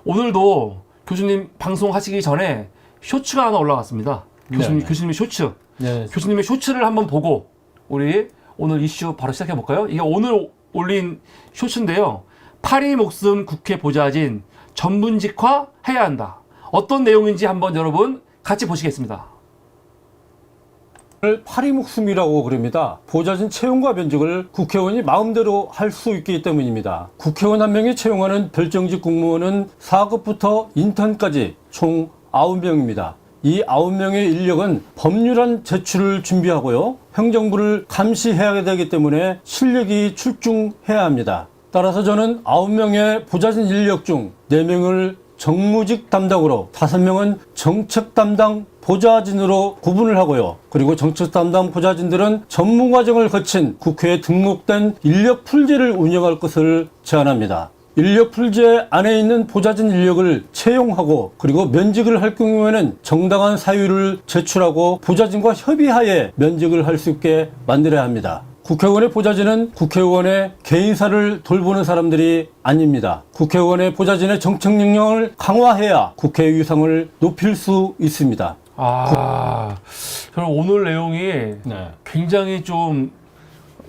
오늘도 교수님 방송하시기 전에 쇼츠가 하나 올라왔습니다. 교수님의 쇼츠. 네. 교수님의 쇼츠를 한번 보고 우리 오늘 이슈 바로 시작해 볼까요? 이게 오늘 올린 쇼츠인데요. 파리 목숨 국회 보좌진 전문직화 해야 한다. 어떤 내용인지 한번 여러분 같이 보시겠습니다. 파리 목숨이라고 그럽니다. 보좌진 채용과 면직을 국회의원이 마음대로 할 수 있기 때문입니다. 국회의원 한 명이 채용하는 별정직 공무원은 4급부터 인턴까지 총 9명입니다. 이 9명의 인력은 법률안 제출을 준비하고요. 행정부를 감시해야 되기 때문에 실력이 출중해야 합니다. 따라서 저는 9명의 보좌진 인력 중 4명을 정무직 담당으로 5명은 정책 담당 보좌진으로 구분을 하고요. 그리고 정책 담당 보좌진들은 전문과정을 거친 국회에 등록된 인력 풀제를 운영할 것을 제안합니다. 인력 풀제 안에 있는 보좌진 인력을 채용하고 그리고 면직을 할 경우에는 정당한 사유를 제출하고 보좌진과 협의하에 면직을 할 수 있게 만들어야 합니다. 국회의원의 보좌진은 국회의원의 개인사를 돌보는 사람들이 아닙니다. 국회의원의 보좌진의 정책 역량을 강화해야 국회의 위상을 높일 수 있습니다. 저는 오늘 내용이 굉장히 좀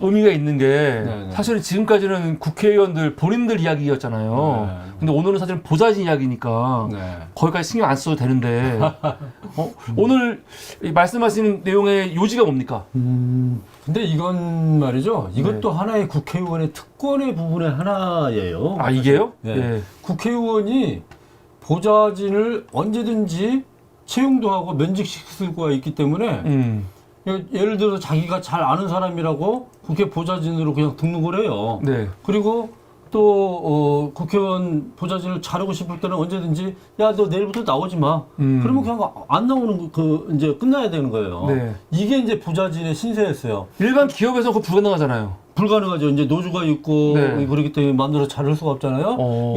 의미가 있는 게 사실은 지금까지는 국회의원들 본인들 이야기였잖아요. 근데 오늘은 사실 보좌진 이야기니까 거기까지 신경 안 써도 되는데 오늘 말씀하시는 내용의 요지가 뭡니까? 근데 이건 말이죠. 이것도 하나의 국회의원의 특권의 부분의 하나예요. 아, 이게요? 네. 국회의원이 보좌진을 언제든지 채용도 하고 면직시킬 수가 있기 때문에 예를 들어서 자기가 잘 아는 사람이라고 국회 보좌진으로 그냥 등록을 해요. 네. 그리고 또 국회의원 보좌진을 자르고 싶을 때는 언제든지 야, 너 내일부터 나오지 마. 그러면 그냥 안 나오는 이제 끝나야 되는 거예요. 네. 이게 이제 보좌진의 신세였어요. 일반 기업에서 그거 불가능하잖아요. 불가능하죠. 이제 노조가 있고 네. 그렇기 때문에 마음대로 자를 수가 없잖아요.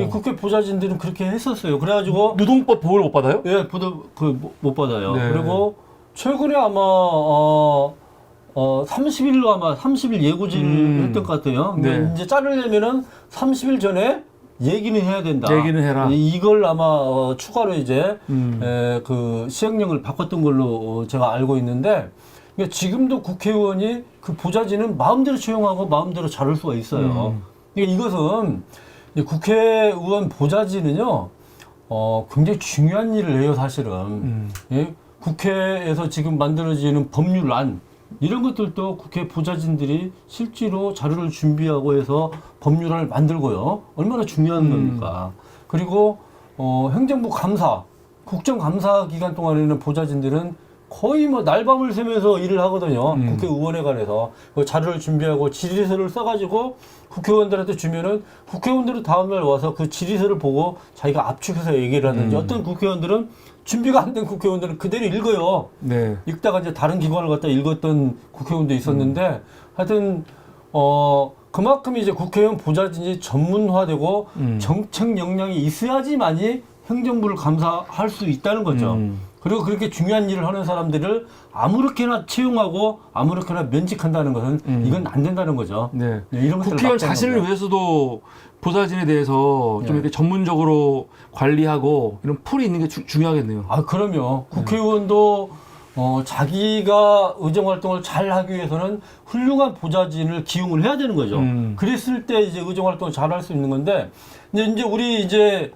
국회 보좌진들은 그렇게 했었어요. 그래가지고 노동법 보호를 못 받아요? 예, 못 받아요. 네. 그리고 최근에 아마 30일로 아마 30일 예고지를 했던 것 같아요. 네. 이제 자르려면은 30일 전에 얘기는 해야 된다. 얘기는 해라. 이걸 아마 추가로 이제 그 시행령을 바꿨던 걸로 제가 알고 있는데 그러니까 지금도 국회의원이 그 보좌진은 마음대로 채용하고 마음대로 자를 수가 있어요. 그러니까 이것은 국회의원 보좌진은요 굉장히 중요한 일을 해요, 사실은. 예? 국회에서 지금 만들어지는 법률안 이런 것들도 국회 보좌진들이 실제로 자료를 준비하고 해서 법률안을 만들고요. 얼마나 중요한 겁니까? 그리고 행정부 감사, 국정감사 기간 동안에는 보좌진들은 거의 뭐 날밤을 새면서 일을 하거든요. 국회의원에 관해서 그 자료를 준비하고 질의서를 써가지고 국회의원들한테 주면은 국회의원들은 다음날 와서 그 질의서를 보고 자기가 압축해서 얘기를 하든지 어떤 국회의원들은 준비가 안 된 국회의원들은 그대로 읽어요. 네. 읽다가 이제 다른 기관을 갖다 읽었던 국회의원도 있었는데 하여튼 그만큼 이제 국회의원 보좌진이 전문화되고 정책 역량이 있어야지만이 행정부를 감사할 수 있다는 거죠. 그리고 그렇게 중요한 일을 하는 사람들을 아무렇게나 채용하고 아무렇게나 면직한다는 것은 이건 안 된다는 거죠. 네. 이런 것들을 국회의원 막자는 자신을 거고요. 위해서도 보좌진에 대해서 좀 이렇게 전문적으로 관리하고 이런 풀이 있는 게 중요하겠네요. 아, 그럼요. 국회의원도 자기가 의정활동을 잘 하기 위해서는 훌륭한 보좌진을 기용을 해야 되는 거죠. 그랬을 때 이제 의정활동을 잘 할 수 있는 건데, 이제 우리 이제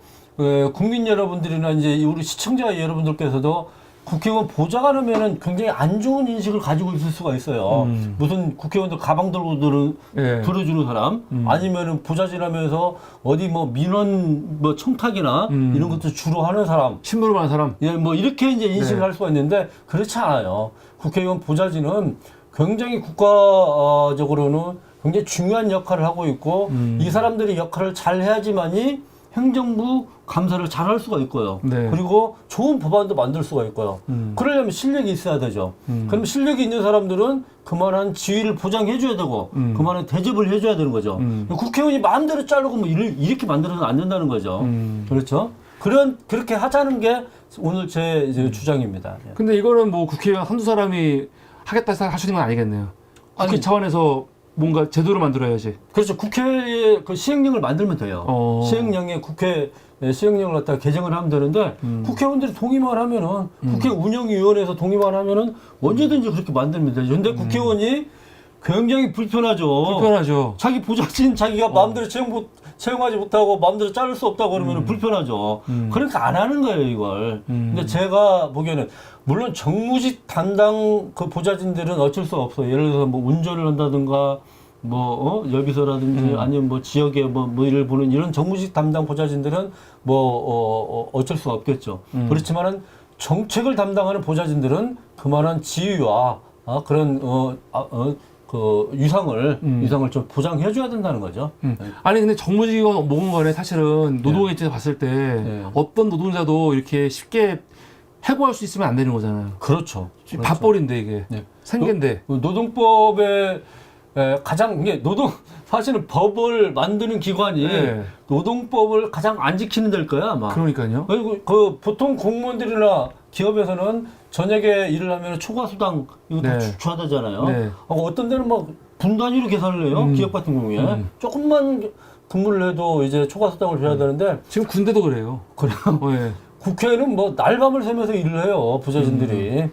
국민 여러분들이나 이제 우리 시청자 여러분들께서도 국회의원 보좌관 하면은 굉장히 안 좋은 인식을 가지고 있을 수가 있어요. 무슨 국회의원들 가방 들고 들어주는 사람, 아니면은 보좌진 하면서 어디 뭐 민원 뭐 청탁이나 이런 것도 주로 하는 사람, 심부름 하는 사람. 예, 뭐 이렇게 이제 인식을 할 수가 있는데 그렇지 않아요. 국회의원 보좌진은 굉장히 국가적으로는 굉장히 중요한 역할을 하고 있고 이 사람들이 역할을 잘 해야지만이 행정부 감사를 잘 할 수가 있고요. 네. 그리고 좋은 법안도 만들 수가 있고요. 그러려면 실력이 있어야 되죠. 그럼 실력이 있는 사람들은 그만한 지위를 보장해줘야 되고 그만한 대접을 해줘야 되는 거죠. 국회의원이 마음대로 자르고 뭐 이렇게 만들어서는 안 된다는 거죠. 그렇죠? 그렇게 하자는 게 오늘 제 이제 주장입니다. 예. 근데 이거는 뭐 국회의원 한두 사람이 하겠다 하시는 건 아니겠네요. 국회 차원에서 뭔가 제도를 만들어야지. 그렇죠. 국회에 그 시행령을 만들면 돼요. 어. 시행령에 국회 시행령을 갖다가 개정을 하면 되는데 국회의원들이 동의만 하면은 국회 운영위원회에서 동의만 하면은 언제든지 그렇게 만들면 되죠. 근데 국회의원이 굉장히 불편하죠. 불편하죠. 자기 보좌진 자기가 마음대로 채용하지 못하고 마음대로 자를 수 없다고 그러면 불편하죠. 그러니까 안 하는 거예요, 이걸. 근데 제가 보기에는 물론 정무직 담당 그 보좌진들은 어쩔 수 없어요. 예를 들어서 뭐 운전을 한다든가 여비서라든지 아니면 뭐 지역에 뭐 일을 보는 이런 정무직 담당 보좌진들은 어쩔 수 없겠죠. 그렇지만은 정책을 담당하는 보좌진들은 그만한 지위와 그런 그 유상을 좀 보장해 줘야 된다는 거죠. 아니 근데 정무직원 모은 거는 사실은 노동의 입장에서 봤을 때 어떤 노동자도 이렇게 쉽게 해고할 수 있으면 안 되는 거잖아요. 그렇죠. 밥벌인데 이게 생계인데. 노동법에 가장 이게 사실은 법을 만드는 기관이 노동법을 가장 안 지키는 데일 거야 아마. 그러니까요. 그리고 그 보통 공무원들이나 기업에서는 저녁에 일을 하면 초과수당 이거 다 주하다잖아요. 어떤 데는 막 분 단위로 계산을 해요. 기업 같은 경우에 조금만 근무를 해도 이제 초과수당을 줘야 되는데 지금 군대도 그래요. 그래요. 국회는 뭐 날밤을 새면서 일을 해요 보좌진들이.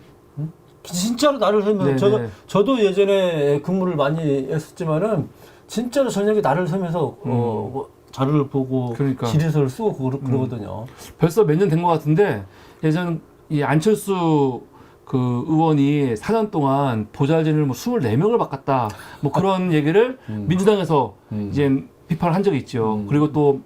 진짜로 날을 새면서 저도 예전에 근무를 많이 했었지만은 진짜로 저녁에 날을 새면서 자료를 보고 질의서를 쓰고 그러거든요. 벌써 몇 년 된 것 같은데 예전 이 안철수 그 의원이 4년 동안 보좌진을 뭐 24명을 바꿨다 뭐 그런 얘기를 민주당에서 이제 비판을 한 적이 있죠. 그리고 또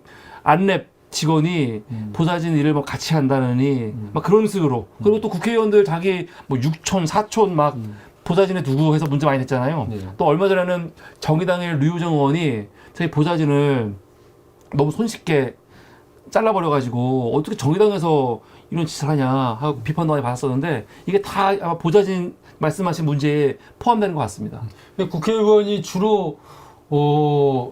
안랩 직원이 보좌진 일을 뭐 같이 한다느니 막 그런 식으로. 그리고 또 국회의원들 자기 뭐 6촌, 4촌 막 보좌진에 두고 해서 문제 많이 냈잖아요. 또 얼마 전에는 정의당의 류호정 의원이 자기 보좌진을 너무 손쉽게 잘라버려가지고 어떻게 정의당에서 이런 짓을 하냐 하고 비판도 많이 받았었는데 이게 다 아마 보좌진 말씀하신 문제에 포함되는 것 같습니다. 국회의원이 주로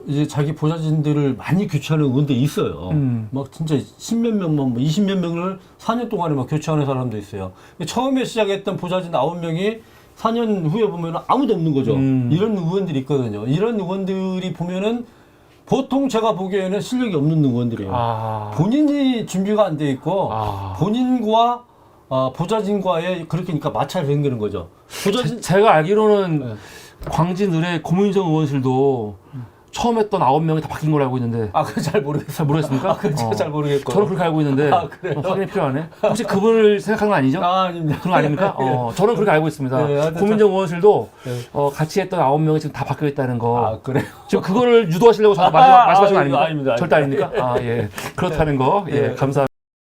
이제 자기 보좌진들을 많이 교체하는 의원도 있어요. 막 진짜 10몇 명만, 20몇 명을 4년 동안에 막 교체하는 사람도 있어요. 처음에 시작했던 보좌진 9명이 4년 후에 보면 아무도 없는 거죠. 이런 의원들이 있거든요. 이런 의원들이 보면은 보통 제가 보기에는 실력이 없는 의원들이에요. 본인이 준비가 안 돼 있고 본인과 보좌진과의 그러니까 마찰이 생기는 거죠. 제가 알기로는 광진 의뢰 고민정 의원실도 처음 했던 9명이 다 바뀐 걸로 알고 있는데. 그건 잘 모르겠어요. 잘 모르겠습니까? 그건 제가 잘 모르겠고. 저는 그렇게 알고 있는데. 그래요? 확인이 필요하네. 혹시 그분을 생각한 건 아니죠? 아닙니다. 그런 거 아닙니까? 저는 그렇게 알고 있습니다. 고민정 의원실도 같이 했던 9명이 지금 다 바뀌어 있다는 거. 그래요? 지금 그거를 유도하시려고 말씀하신 거 아닙니까? 아닙니다. 절대 아닙니까? 예. 그렇다는 거. 예, 감사합니다.